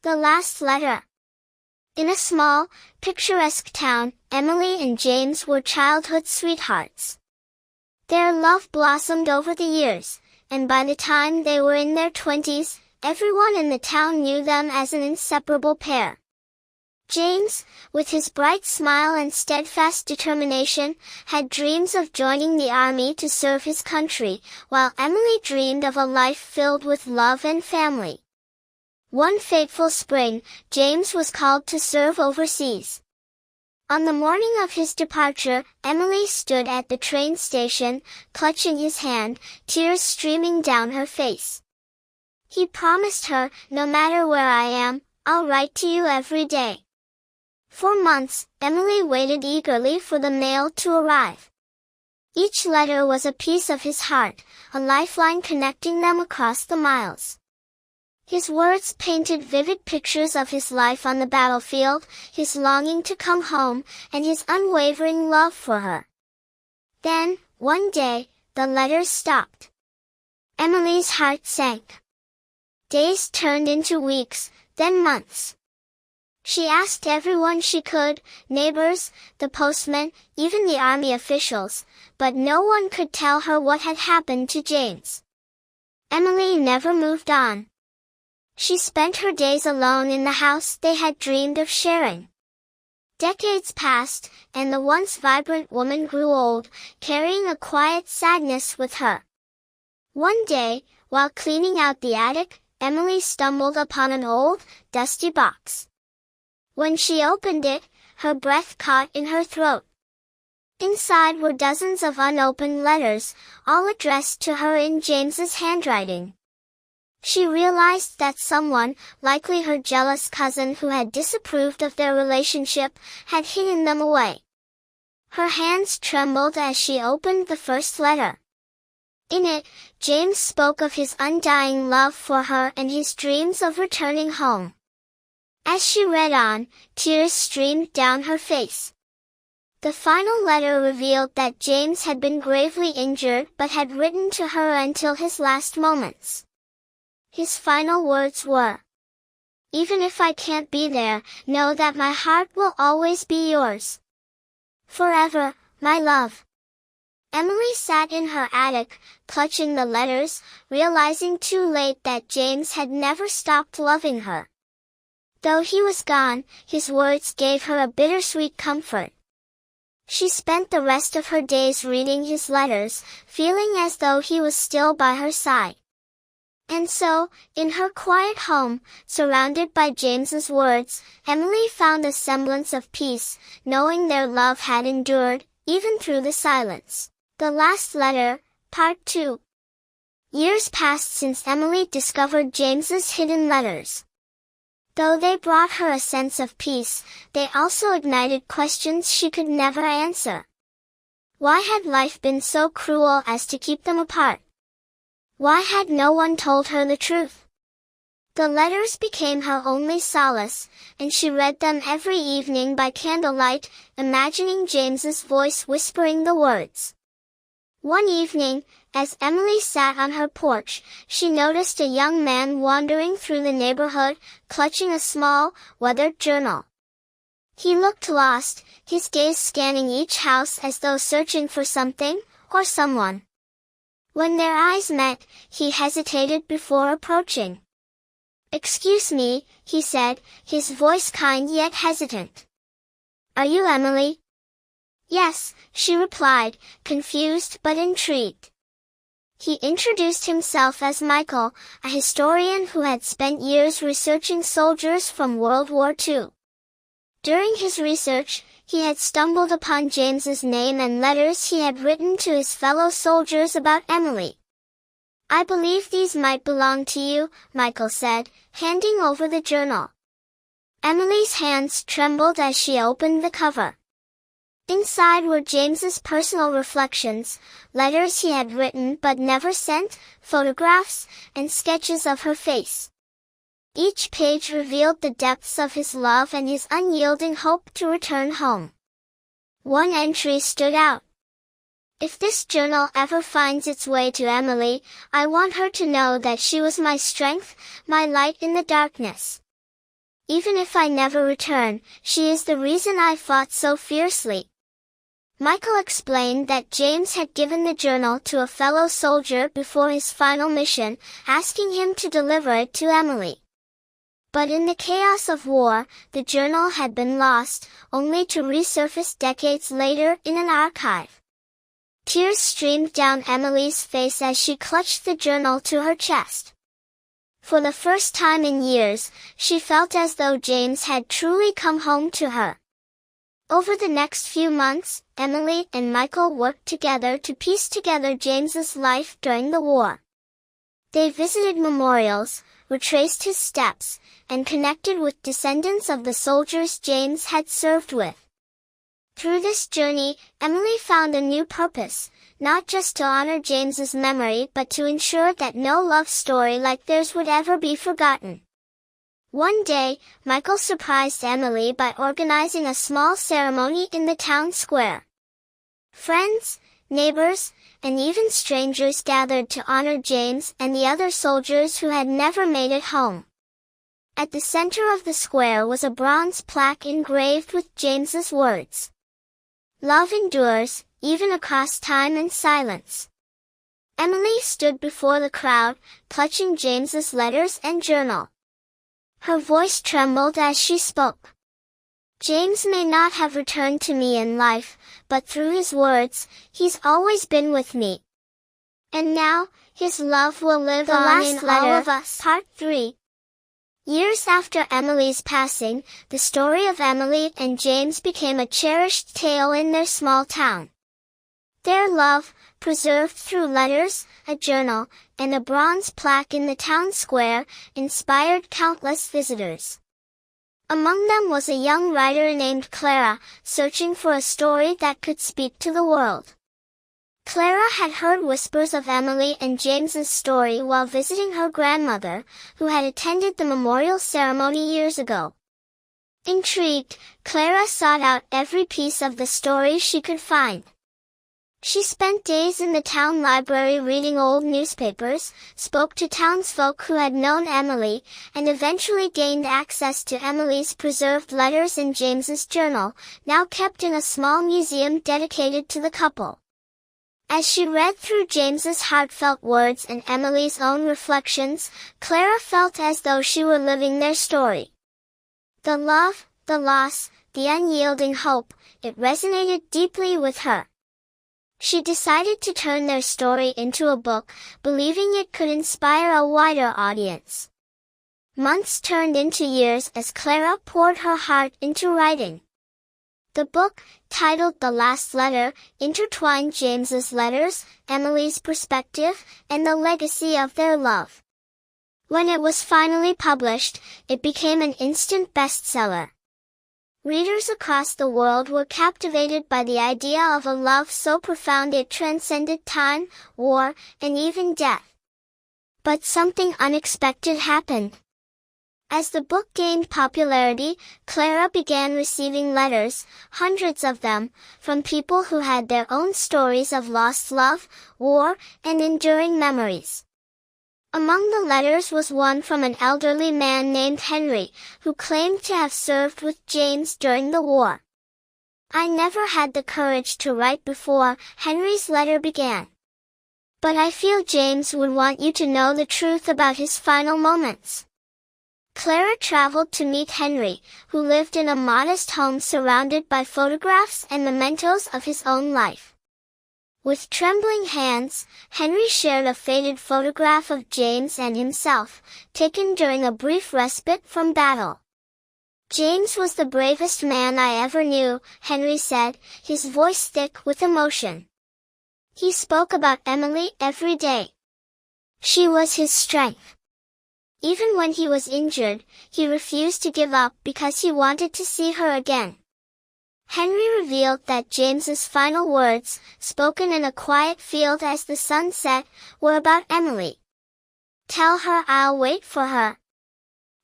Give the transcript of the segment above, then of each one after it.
The last letter. In a small, picturesque town, Emily and James were childhood sweethearts. Their love blossomed over the years, and by the time they were in their 20s, everyone in the town knew them as an inseparable pair. James, with his bright smile and steadfast determination, had dreams of joining the army to serve his country, while Emily dreamed of a life filled with love and family. One fateful spring, James was called to serve overseas. On the morning of his departure, Emily stood at the train station, clutching his hand, tears streaming down her face. He promised her, "No matter where I am, I'll write to you every day." For months, Emily waited eagerly for the mail to arrive. Each letter was a piece of his heart, a lifeline connecting them across the miles. His words painted vivid pictures of his life on the battlefield, his longing to come home, and his unwavering love for her. Then, one day, the letters stopped. Emily's heart sank. Days turned into weeks, then months. She asked everyone she could, neighbors, the postman, even the army officials, but no one could tell her what had happened to James. Emily never moved on. She spent her days alone in the house they had dreamed of sharing. Decades passed, and the once vibrant woman grew old, carrying a quiet sadness with her. One day, while cleaning out the attic, Emily stumbled upon an old, dusty box. When she opened it, her breath caught in her throat. Inside were dozens of unopened letters, all addressed to her in James's handwriting. She realized that someone, likely her jealous cousin who had disapproved of their relationship, had hidden them away. Her hands trembled as she opened the first letter. In it, James spoke of his undying love for her and his dreams of returning home. As she read on, tears streamed down her face. The final letter revealed that James had been gravely injured but had written to her until his last moments. His final words were, "Even if I can't be there, know that my heart will always be yours. Forever, my love." Emily sat in her attic, clutching the letters, realizing too late that James had never stopped loving her. Though he was gone, his words gave her a bittersweet comfort. She spent the rest of her days reading his letters, feeling as though he was still by her side. And so, in her quiet home, surrounded by James's words, Emily found a semblance of peace, knowing their love had endured, even through the silence. The last letter, Part 2. Years passed since Emily discovered James's hidden letters. Though they brought her a sense of peace, they also ignited questions she could never answer. Why had life been so cruel as to keep them apart? Why had no one told her the truth? The letters became her only solace, and she read them every evening by candlelight, imagining James's voice whispering the words. One evening, as Emily sat on her porch, she noticed a young man wandering through the neighborhood, clutching a small, weathered journal. He looked lost, his gaze scanning each house as though searching for something, or someone. When their eyes met, he hesitated before approaching. "Excuse me," he said, his voice kind yet hesitant. "Are you Emily?" "Yes," she replied, confused but intrigued. He introduced himself as Michael, a historian who had spent years researching soldiers from World War II. During his research, he had stumbled upon James's name and letters he had written to his fellow soldiers about Emily. "I believe these might belong to you," Michael said, handing over the journal. Emily's hands trembled as she opened the cover. Inside were James's personal reflections, letters he had written but never sent, photographs, and sketches of her face. Each page revealed the depths of his love and his unyielding hope to return home. One entry stood out. "If this journal ever finds its way to Emily, I want her to know that she was my strength, my light in the darkness." Even if I never return, she is the reason I fought so fiercely. Michael explained that James had given the journal to a fellow soldier before his final mission, asking him to deliver it to Emily. But in the chaos of war, the journal had been lost, only to resurface decades later in an archive. Tears streamed down Emily's face as she clutched the journal to her chest. For the first time in years, she felt as though James had truly come home to her. Over the next few months, Emily and Michael worked together to piece together James's life during the war. They visited memorials, retraced his steps, and connected with descendants of the soldiers James had served with. Through this journey, Emily found a new purpose, not just to honor James's memory but to ensure that no love story like theirs would ever be forgotten. One day, Michael surprised Emily by organizing a small ceremony in the town square. Friends, neighbors, and even strangers gathered to honor James and the other soldiers who had never made it home. At the center of the square was a bronze plaque engraved with James's words. "Love endures, even across time and silence." Emily stood before the crowd, clutching James's letters and journal. Her voice trembled as she spoke. "James may not have returned to me in life, but through his words, he's always been with me. And now, his love will live on in all of us." Part 3. Years after Emily's passing, the story of Emily and James became a cherished tale in their small town. Their love, preserved through letters, a journal, and a bronze plaque in the town square, inspired countless visitors. Among them was a young writer named Clara, searching for a story that could speak to the world. Clara had heard whispers of Emily and James's story while visiting her grandmother, who had attended the memorial ceremony years ago. Intrigued, Clara sought out every piece of the story she could find. She spent days in the town library reading old newspapers, spoke to townsfolk who had known Emily, and eventually gained access to Emily's preserved letters and James's journal, now kept in a small museum dedicated to the couple. As she read through James's heartfelt words and Emily's own reflections, Clara felt as though she were living their story. The love, the loss, the unyielding hope, it resonated deeply with her. She decided to turn their story into a book, believing it could inspire a wider audience. Months turned into years as Clara poured her heart into writing. The book, titled The Last Letter, intertwined James's letters, Emily's perspective, and the legacy of their love. When it was finally published, it became an instant bestseller. Readers across the world were captivated by the idea of a love so profound it transcended time, war, and even death. But something unexpected happened. As the book gained popularity, Clara began receiving letters, hundreds of them, from people who had their own stories of lost love, war, and enduring memories. Among the letters was one from an elderly man named Henry, who claimed to have served with James during the war. "I never had the courage to write before," Henry's letter began. "But I feel James would want you to know the truth about his final moments." Clara traveled to meet Henry, who lived in a modest home surrounded by photographs and mementos of his own life. With trembling hands, Henry shared a faded photograph of James and himself, taken during a brief respite from battle. "James was the bravest man I ever knew," Henry said, his voice thick with emotion. "He spoke about Emily every day. She was his strength. Even when he was injured, he refused to give up because he wanted to see her again." Henry revealed that James's final words, spoken in a quiet field as the sun set, were about Emily. "Tell her I'll wait for her.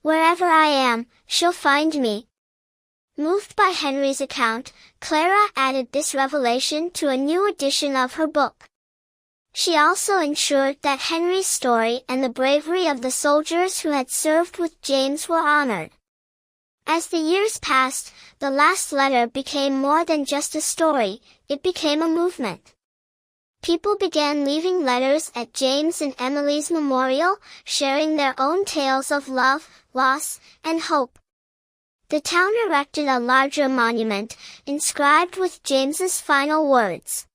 Wherever I am, she'll find me." Moved by Henry's account, Clara added this revelation to a new edition of her book. She also ensured that Henry's story and the bravery of the soldiers who had served with James were honored. As the years passed, the last letter became more than just a story, it became a movement. People began leaving letters at James and Emily's memorial, sharing their own tales of love, loss, and hope. The town erected a larger monument, inscribed with James's final words.